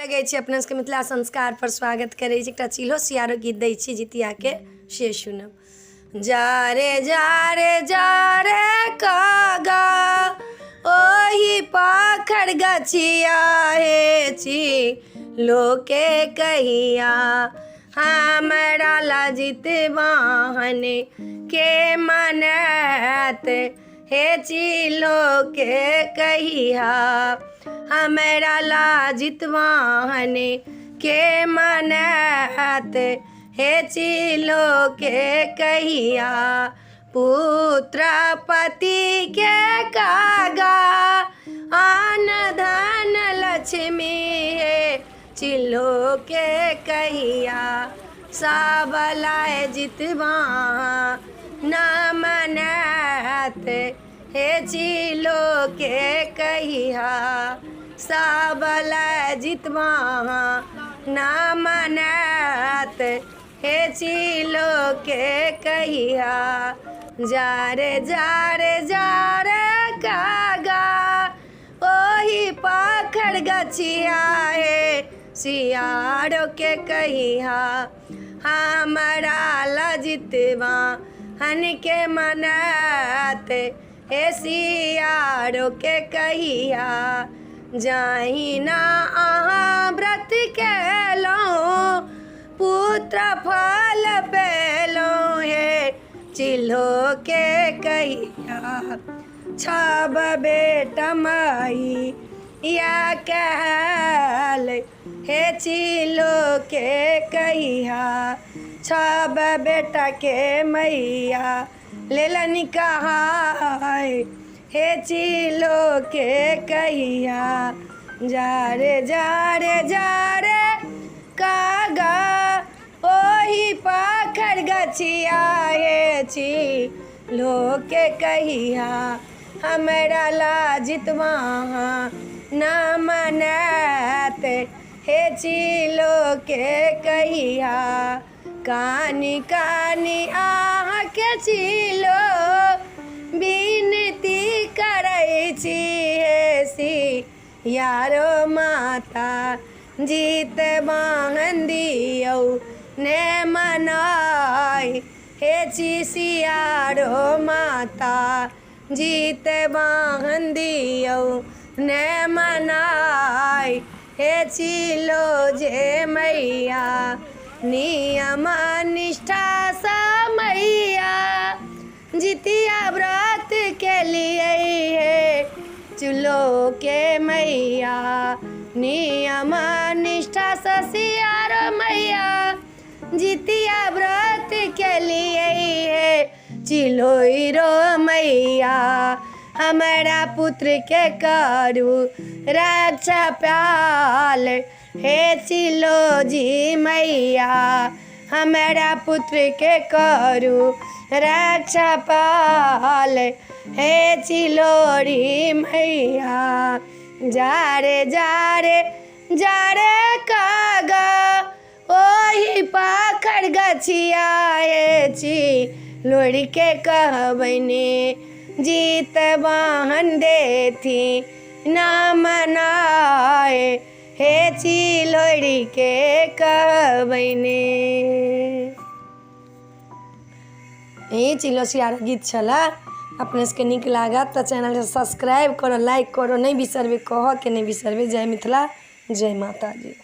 लगे छी अपना सबके मिथिला संस्कार पर स्वागत करे छी। एकटा चिल्हो सियारो गीत दै छी जितिया के से सुनब। जा रे कागा ओही पाखर गछिया हे छी लोके कहिया हमरा लजित वाहन के मनत हे चिलो के कहिया हमरा लाजित वाहन के मनत हे चिलो के कहिया पुत्र पति के कागा आन धन लक्ष्मी हे चिलो के कहिया सबलाए जितवा न मनत हे चिलो के कहिया सबलाए जितवा न मनत हे चिलो के कहिया जा रे कागा ओही पाखर गछिया हे सियारो के कहिया हमरा लजितवा हन के मनत हे सियारो के कहिया जाहि ना अहाँ व्रत केलहुँ पुत्र फल पेलहुँ हे चिल्हो के कहिया छब बेटा माई या कहल हे चिल्हो के कहिया छब बेटा के मैया लेलन कहाय हे चिल्हो के कहिया जा रे कागा ओही पाखर गछिया हे चिल्हो के कहिया हमरा लाजितवा न मनत हे चिल्हो के कहिया कानी आहाँ के चिल्हो बिनती करै छी हे सियारो माता जीत बांहन दियौ ने मनाय हे सियारो माता जीत बांहन दियौ ने मनाय हे चिल्हो जे मैया नियम निष्ठा सा मैया जितिया व्रत के लिए है चिल्हो के मैया नियम निष्ठा सा सियारो मैया जितिया व्रत के लिए है चिल्हो रो मैया हमारा पुत्र के करू रक्षा प्याल हे चिल्हो जी मैया हमारा पुत्र के करू रक्षा पाल हे चिल्होरी मैया जा रे कागा ओही पाखर गछिया हे चिल्होरी के कहबने जीत वाहन देथी न मनाए हे चिल्होरी के कहबने। यही चिल्हो सियारो गीत छला। अपने सबके नीक लागत तो चैनल के सब्सक्राइब करो, लाइक करो, नहीं बिसरबे, कह के नहीं बिसरबे। जय मिथिला, जय माता जी।